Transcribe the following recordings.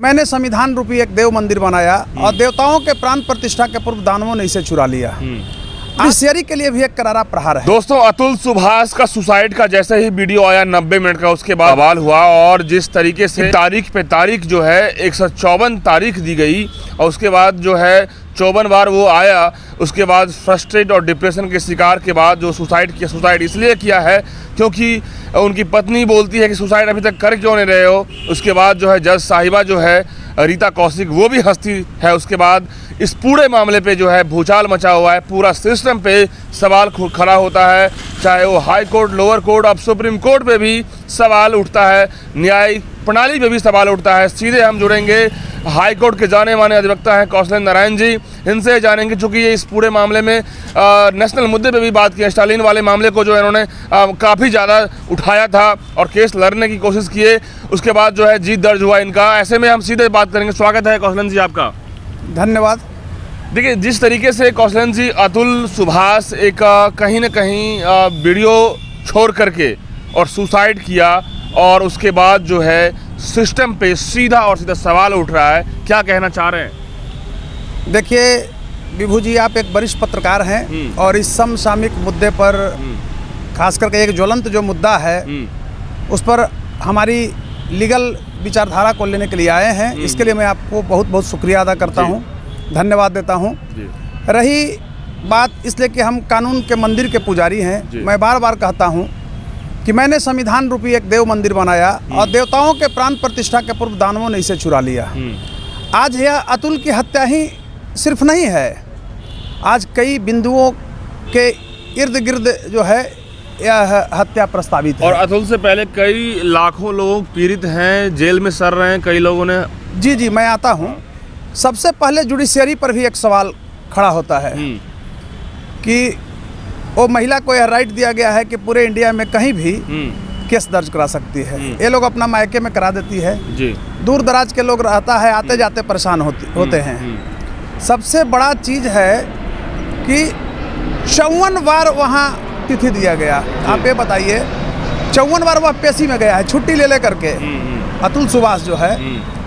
मैंने संविधान रूपी एक देव मंदिर बनाया और देवताओं के प्राण प्रतिष्ठा के पूर्व दानवों ने इसे चुरा लिया। जुडिशरी के लिए भी एक करारा प्रहार है। दोस्तों, अतुल सुभाष का सुसाइड का जैसे ही वीडियो आया 90 मिनट का, उसके बाद सवाल हुआ और जिस तरीके से तारीख पे तारीख जो है 154 तारीख दी गई और उसके बाद जो है 54 बार वो आया, उसके बाद फ्रस्ट्रेट और डिप्रेशन के शिकार के बाद जो सुसाइड किया, सुसाइड इसलिए किया है क्योंकि उनकी पत्नी बोलती है कि सुसाइड अभी तक कर क्यों नहीं रहे हो। उसके बाद जो है जज साहिबा जो है रीता कौशिक, वो भी हंसती है। उसके बाद इस पूरे मामले पे जो है भूचाल मचा हुआ है, पूरा सिस्टम पे सवाल खड़ा होता है, चाहे वो हाई कोर्ट, लोअर कोर्ट, अब सुप्रीम कोर्ट पे भी सवाल उठता है, न्यायिक प्रणाली पे भी सवाल उठता है। सीधे हम जुड़ेंगे हाई कोर्ट के जाने माने अधिवक्ता हैं कौशलेंद्र नारायण जी, इनसे जानेंगे चूँकि ये इस पूरे मामले में नेशनल मुद्दे पे भी बात की, स्टालिन वाले मामले को जो इन्होंने काफ़ी ज़्यादा उठाया था और केस लड़ने की कोशिश किए, उसके बाद जो है जीत दर्ज हुआ इनका। ऐसे में हम सीधे बात करेंगे। स्वागत है कौशलेंद्र जी आपका। धन्यवाद। देखिए, जिस तरीके से कौशलेंद्र जी अतुल सुभाष एक कहीं न कहीं वीडियो छोड़ करके और सुसाइड किया और उसके बाद जो है सिस्टम पे सीधा और सीधा सवाल उठ रहा है, क्या कहना चाह रहे हैं? देखिए विभू जी, आप एक वरिष्ठ पत्रकार हैं और इस समसामयिक मुद्दे पर खास करके एक ज्वलंत जो मुद्दा है उस पर हमारी लीगल विचारधारा को लेने के लिए आए हैं। इसके लिए मैं आपको बहुत बहुत शुक्रिया अदा करता हूं, धन्यवाद देता हूं। रही बात इसलिए कि हम कानून के मंदिर के पुजारी हैं, मैं बार बार कहता हूं कि मैंने संविधान रूपी एक देव मंदिर बनाया और देवताओं के प्राण प्रतिष्ठा के पूर्व दानवों ने इसे चुरा लिया। आज यह अतुल की हत्या ही सिर्फ नहीं है, आज कई बिंदुओं के इर्द गिर्द जो है यह हत्या प्रस्तावित है। और अतुल से पहले कई लाखों लोग पीड़ित हैं, जेल में सड़ रहे हैं कई लोगों ने। जी, मैं आता हूँ। सबसे पहले जुडिशरी पर भी एक सवाल खड़ा होता है कि वो महिला को यह राइट दिया गया है कि पूरे इंडिया में कहीं भी केस दर्ज करा सकती है। ये लोग अपना मायके में करा देती है जी। दूर दराज के लोग रहता है, आते जाते परेशान होते हैं। सबसे बड़ा चीज़ है कि 54 बार वहाँ तिथि दिया गया। आप ये बताइए, 54 बार वह पेशी में गया है छुट्टी ले करके। अतुल सुभाष जो है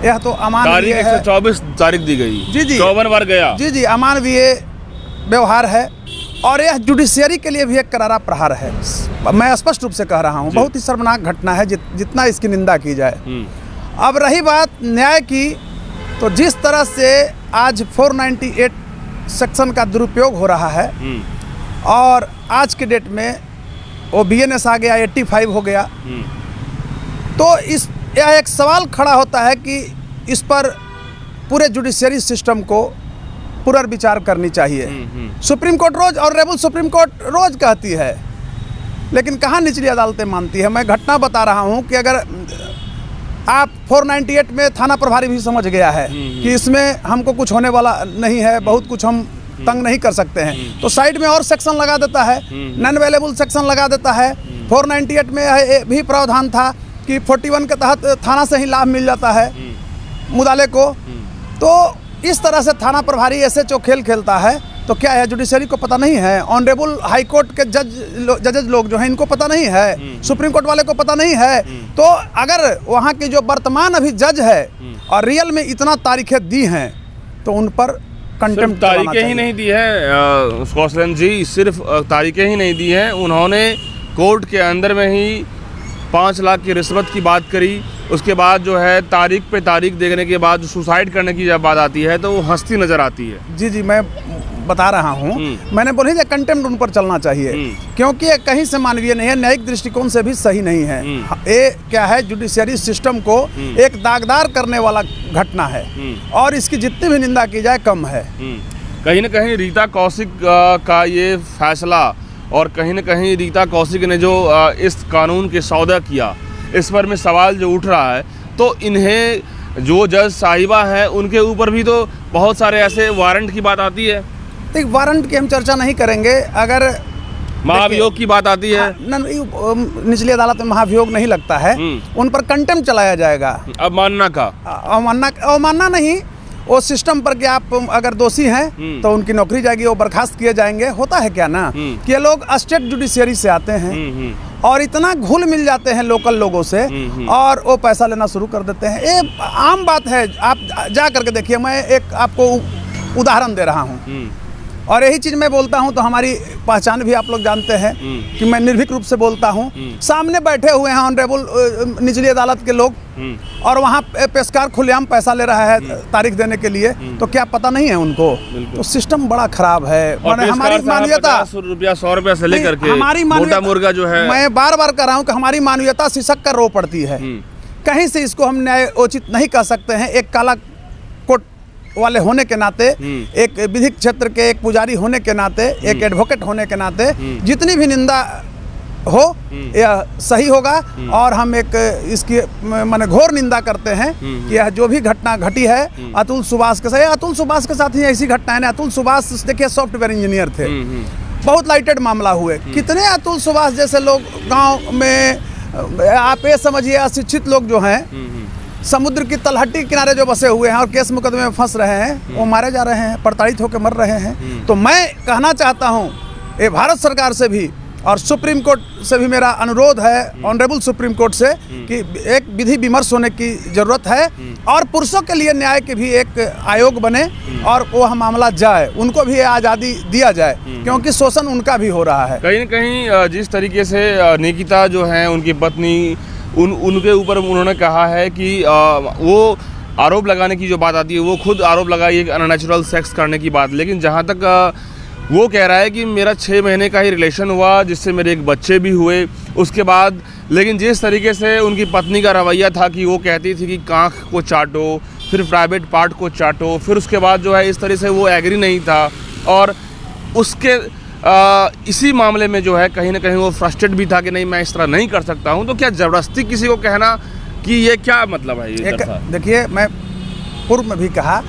यह तो अमानवीय है। 124 तारीख दी गई। जी, 54 बार गया। जी, अमानवीय व्यवहार है और यह जुडिशरी के लिए भी एक करारा प्रहार है। मैं स्पष्ट रूप से कह रहा हूँ, बहुत ही शर्मनाक घटना है जितना इसकी निंदा की जाए। अब रही बात न्याय की, तो जिस तरह से आज 498 सेक्शन का दुरुपयोग हो रहा है और आज के डेट में वो BNS आ गया, 85 हो गया, तो यह एक सवाल खड़ा होता है कि इस पर पूरे जुडिशरी सिस्टम को पुनर्विचार करनी चाहिए। सुप्रीम कोर्ट रोज और रेबल सुप्रीम कोर्ट रोज कहती है, लेकिन कहाँ निचली अदालतें मानती है। मैं घटना बता रहा हूँ कि अगर आप 498 में थाना प्रभारी भी समझ गया है कि इसमें हमको कुछ होने वाला नहीं है, बहुत कुछ हम तंग नहीं कर सकते हैं, तो साइड में और सेक्शन लगा देता है, नॉन अवेलेबल सेक्शन लगा देता है। 498 में भी प्रावधान था कि 41 के तहत थाना से ही लाभ मिल जाता है मुदाले को। तो इस तरह से थाना प्रभारी ऐसे जो खेल खेलता है, तो क्या है जुडिशरी को पता नहीं है? ऑनरेबल हाई कोर्ट के जजेज लोग जो हैं इनको पता नहीं है? सुप्रीम कोर्ट वाले को पता नहीं है? तो अगर वहाँ की जो वर्तमान अभी जज है और रियल में इतना तारीखें दी हैं, तो उन पर कंटेम्प्ट तारीखें ही नहीं दी है कौशलेंद्र जी, सिर्फ तारीखें ही नहीं दी हैं, उन्होंने कोर्ट के अंदर में ही 5 लाख की रिश्वत की बात करी। उसके बाद जो है तारीख पे तारीख देखने के बाद जो सुसाइड करने की जब बात आती है तो वो हंसती नजर आती है। जी, मैं बता रहा हूँ, मैंने बोला कि कंटेम्प्ट उन पर चलना चाहिए क्योंकि ये कहीं से मानवीय नहीं है, न्यायिक दृष्टिकोण से भी सही नहीं है। ये क्या है, जुडिशरी सिस्टम को एक दागदार करने वाला घटना है और इसकी जितनी भी निंदा की जाए कम है। कहीं न कहीं रीता कौशिक का ये फैसला और कहीं न कहीं रीता कौशिक ने जो इस कानून के सौदा किया, इस पर में सवाल जो उठ रहा है, तो इन्हें जो जज साहिबा है उनके ऊपर भी तो बहुत सारे ऐसे वारंट की बात आती है। एक वारंट की हम चर्चा नहीं करेंगे। अगर महाभियोग की बात आती है, निचली अदालत में महाभियोग नहीं लगता है, उन पर कंटेम्प्ट चलाया जाएगा। अवमानना नहीं, वो सिस्टम पर कि आप अगर दोषी हैं तो उनकी नौकरी जाएगी, वो बर्खास्त किए जाएंगे। होता है क्या ना कि ये लोग स्टेट जुडिशरी से आते हैं और इतना घुल मिल जाते हैं लोकल लोगों से और वो पैसा लेना शुरू कर देते हैं। ये आम बात है, आप जा करके देखिए। मैं एक आपको उदाहरण दे रहा हूँ और यही चीज़ मैं बोलता हूँ तो हमारी पहचान भी आप लोग जानते हैं कि मैं निर्भीक रूप से बोलता हूँ। सामने बैठे हुए हैं ऑनरेबल निचली अदालत के लोग और वहाँ पेशकार खुलेआम पैसा ले रहा है तारीख देने के लिए, तो क्या पता नहीं है उनको? तो सिस्टम बड़ा खराब है। माने हमारी मानवीयता, 100 रुपया से लेकर के हमारी मोटा मुर्गा जो है, मैं बार बार कह रहा हूँ कि हमारी मानवीयता सिसक कर रो पड़ती है। कहीं से इसको हम न्याय उचित नहीं कह सकते हैं। एक काला कोट वाले होने के नाते, एक विधिक क्षेत्र के एक पुजारी होने के नाते, एक एडवोकेट होने के नाते जितनी भी निंदा हो यह सही होगा और हम एक इसकी माने घोर निंदा करते हैं कि यह जो भी घटना घटी है अतुल सुभाष के साथ, अतुल सुभाष के साथ ही ऐसी घटनाएं हैं। अतुल सुभाष देखिए सॉफ्टवेयर इंजीनियर थे, बहुत लाइटेड मामला हुए। कितने अतुल सुभाष जैसे लोग गाँव में, आप ये समझिए अशिक्षित लोग जो हैं समुद्र की तलहटी किनारे जो बसे हुए हैं और केस मुकदमे में फंस रहे हैं, वो मारे जा रहे हैं, प्रताड़ित होकर मर रहे हैं। तो मैं कहना चाहता हूँ ये भारत सरकार से भी और सुप्रीम कोर्ट से भी मेरा अनुरोध है, ऑनरेबल सुप्रीम कोर्ट से, कि एक विधि विमर्श होने की ज़रूरत है और पुरुषों के लिए न्याय के भी एक आयोग बने और वह मामला जाए, उनको भी आज़ादी दिया जाए, क्योंकि शोषण उनका भी हो रहा है। कहीं न कहीं जिस तरीके से निकिता जो हैं उनकी पत्नी, उनके ऊपर उन्होंने कहा है कि वो आरोप लगाने की जो बात आती है, वो खुद आरोप लगाई है अननेचुरल सेक्स करने की बात। लेकिन जहाँ तक वो कह रहा है कि मेरा 6 महीने का ही रिलेशन हुआ जिससे मेरे एक बच्चे भी हुए उसके बाद। लेकिन जिस तरीके से उनकी पत्नी का रवैया था कि वो कहती थी कि कांख को चाटो, फिर प्राइवेट पार्ट को चाटो, फिर उसके बाद जो है इस तरह से वो एग्री नहीं था और उसके इसी मामले में जो है कहीं ना कहीं वो फ्रस्ट्रेट भी था कि नहीं मैं इस तरह नहीं कर सकता हूं। तो क्या ज़बरदस्ती किसी को कहना कि ये क्या मतलब है? ये देखिए, मैं पूर्व में भी कहा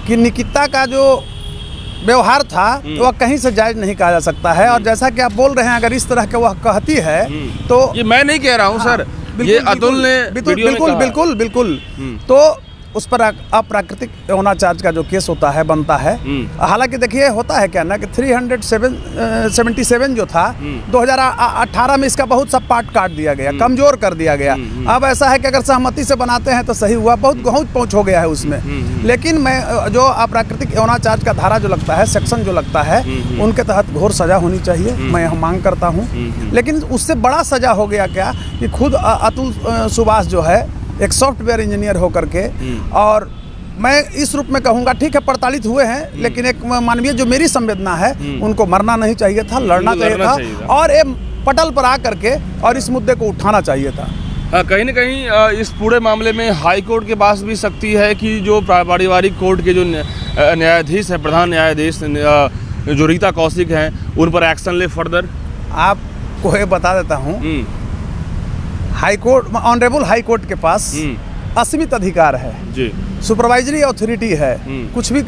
कि निकिता का जो व्यवहार था वह कहीं से जायज नहीं कहा जा सकता है। और जैसा कि आप बोल रहे हैं, अगर इस तरह के वह कहती है तो ये मैं नहीं कह रहा हूं सर, ये अतुल ने बिल्कुल तो उस पर अप्राकृतिक यौनाचार का जो केस होता है बनता है। हालांकि देखिए होता है क्या ना कि 377 जो था 2018 में इसका बहुत सा पार्ट काट दिया गया, कमजोर कर दिया गया। अब ऐसा है कि अगर सहमति से बनाते हैं तो सही हुआ, बहुत बहुत पहुंच हो गया है उसमें। लेकिन मैं जो अप्राकृतिक यौनाचार का धारा जो लगता है, सेक्शन जो लगता है, उनके तहत घोर सजा होनी चाहिए, मैं यह मांग करता हूँ। लेकिन उससे बड़ा सजा हो गया क्या कि खुद अतुल सुभाष जो है एक सॉफ्टवेयर इंजीनियर होकर के, और मैं इस रूप में कहूँगा ठीक है प्रताड़ित हुए हैं, लेकिन एक मानवीय जो मेरी संवेदना है उनको मरना नहीं चाहिए था, लड़ना चाहिए था और एक पटल पर आ करके और इस मुद्दे को उठाना चाहिए था। कहीं ना कहीं इस पूरे मामले में हाई कोर्ट के पास भी सख्ती है कि जो पारिवारिक कोर्ट के जो न्यायाधीश है, प्रधान न्यायाधीश जो रीता कौशिक हैं, उन पर एक्शन ले फर्दर। आपको ये बता देता हूँ, high court, honourable high court के पास असीमित अधिकार है जी, सुपरवाइजरी अथॉरिटी है, कुछ भी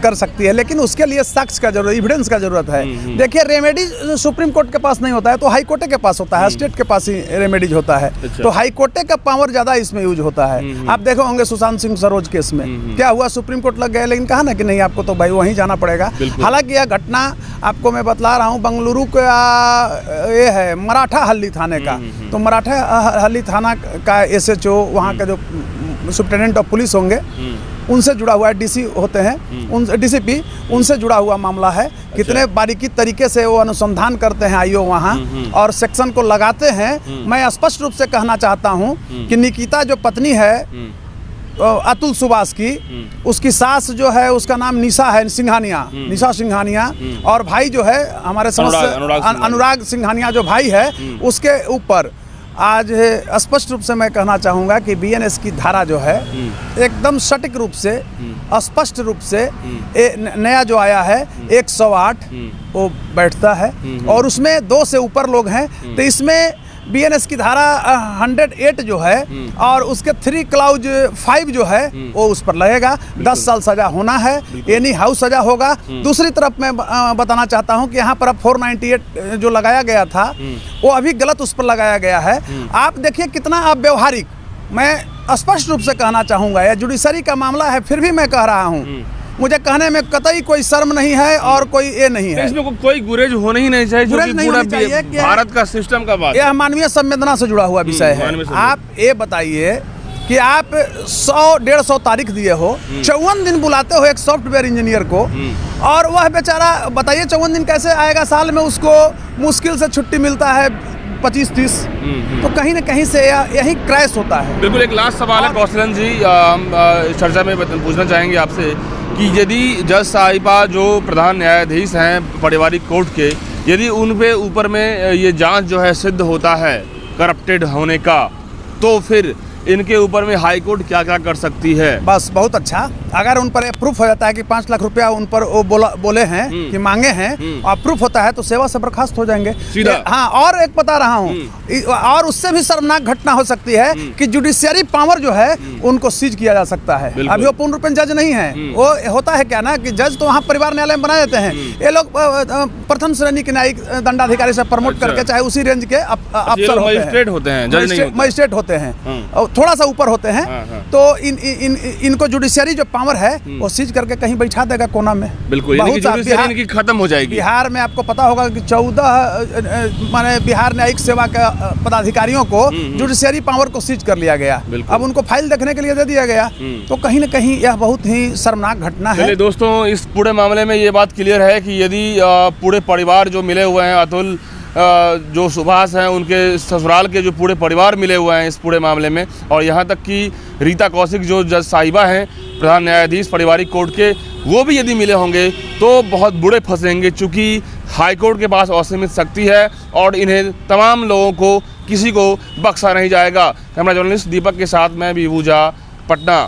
कर सकती है, लेकिन उसके लिए साक्ष्य का जरूरत, एविडेंस का जरूरत है। देखिए रेमेडी सुप्रीम कोर्ट के पास नहीं होता है तो हाई कोर्ट के पास होता है, स्टेट के पास ही रेमेडीज होता है। अच्छा। तो हाई कोर्ट का पावर ज्यादा इसमें यूज होता है। आप देखो होंगे सुशांत सिंह सरोज केस में क्या हुआ, सुप्रीम कोर्ट लग गया, लेकिन कहा ना कि नहीं आपको तो भाई वहीं जाना पड़ेगा। हालांकि यह घटना आपको मैं बतला रहा हूँ बेंगलुरु का ये है मराठा हल्ली थाने का, तो मराठा हल्ली थाना का SHO, वहाँ का जो सुप्रिटेंडेंट ऑफ पुलिस होंगे, उनसे जुड़ा हुआ है, DC होते हैं, उन DCP, उनसे जुड़ा हुआ मामला है। अच्छा। कितने बारीकी तरीके से वो अनुसंधान करते हैं IO वहाँ और सेक्शन को लगाते हैं। मैं स्पष्ट रूप से कहना चाहता हूँ कि निकिता जो पत्नी है अतुल सुभाष की, उसकी सास जो है उसका नाम निशा है, निशा सिंघानिया, और भाई जो है हमारे अनुराग सिंघानिया जो भाई है, उसके ऊपर आज स्पष्ट रूप से मैं कहना चाहूँगा कि BNS की धारा जो है एकदम सटीक रूप से, स्पष्ट रूप से नया जो आया है 108 वो बैठता है और उसमें 2 से ऊपर लोग हैं। तो इसमें BNS की धारा 108 जो है और उसके 3 क्लाउज 5 जो है वो उस पर लगेगा। 10 साल सजा होना है, एनी हाउस सजा होगा। दूसरी तरफ मैं बताना चाहता हूं कि यहाँ पर अब 498 जो लगाया गया था वो अभी गलत उस पर लगाया गया है। आप देखिए कितना आप व्यवहारिक, मैं स्पष्ट रूप से कहना चाहूँगा, यह जुडिशरी का मामला है, फिर भी मैं कह रहा हूँ मुझे कहने में कतई कोई शर्म नहीं है और कोई ये नहीं है। इसमें कोई गुरेज होना ही नहीं चाहिए, जो गुरेज कि नहीं पूरा होनी चाहिए कि भारत का सिस्टम का बात है। यह मानवीय संवेदना से जुड़ा हुआ विषय है। मानवीय संवेदना। आप ये बताइए कि आप 100-150 तारीख दिए हो, 54 दिन बुलाते हो एक सॉफ्टवेयर इंजीनियर को, और वह बेचारा बताइए 54 दिन कैसे आएगा? साल में उसको मुश्किल से छुट्टी मिलता है 25-30। तो कहीं ना कहीं से यही क्रैश होता है। बिल्कुल। एक लास्ट सवाल है कौशलन जी, हम इस चर्चा में पूछना चाहेंगे आपसे कि यदि जज साहिबा जो प्रधान न्यायाधीश हैं पारिवारिक कोर्ट के, यदि उन पे ऊपर में ये जांच जो है सिद्ध होता है करप्टेड होने का, तो फिर इनके ऊपर में हाई कोर्ट क्या क्या कर सकती है? बस बहुत अच्छा, अगर उन पर प्रूफ हो जाता है कि 5 लाख रुपया उन पर वो बोले हैं कि मांगे हैं, और प्रूफ होता है तो सेवा से बर्खास्त हो जाएंगे सीधा। हाँ, और एक बता रहा हूँ, और उससे भी शर्मनाक घटना हो सकती है कि जुडिशियरी पावर जो है उनको सीज किया जा सकता है। अभी वो पूर्ण रूप में जज नहीं है। वो होता है क्या ना कि जज तो वहाँ परिवार न्यायालय में बना देते हैं, ये लोग प्रथम श्रेणी के न्यायिक दंडाधिकारी से प्रमोट करके, चाहे उसी रेंज के अफसर होते हैं, जज नहीं होते, मजिस्ट्रेट होते हैं, थोड़ा सा ऊपर होते हैं। तो इनको जुडिशियरी जो पावर है वो सीज करके कहीं बैठा देगा कोना में। बिल्कुल, यानी कि जुडिशियरी इनकी खत्म हो जाएगी। बिहार में आपको पता होगा कि 14 माने बिहार न्यायिक सेवा के पदाधिकारियों को जुडिशियरी पावर को सीज कर लिया गया। अब उनको फाइल देखने के लिए दे दिया गया। तो कहीं ना कहीं यह बहुत ही शर्मनाक घटना है। चलिए दोस्तों, इस पूरे मामले में ये बात क्लियर है कि यदि पूरे परिवार जो मिले हुए हैं, अतुल जो सुभाष हैं, उनके ससुराल के जो पूरे परिवार मिले हुए हैं इस पूरे मामले में, और यहाँ तक कि रीता कौशिक जो जज साहिबा हैं प्रधान न्यायाधीश पारिवारिक कोर्ट के, वो भी यदि मिले होंगे तो बहुत बुरे फंसेंगे, चूँकि हाई कोर्ट के पास असीमित शक्ति है और इन्हें तमाम लोगों को किसी को बख्शा नहीं जाएगा। कैमरा जर्नलिस्ट दीपक के साथ मैं विभूजा, पटना।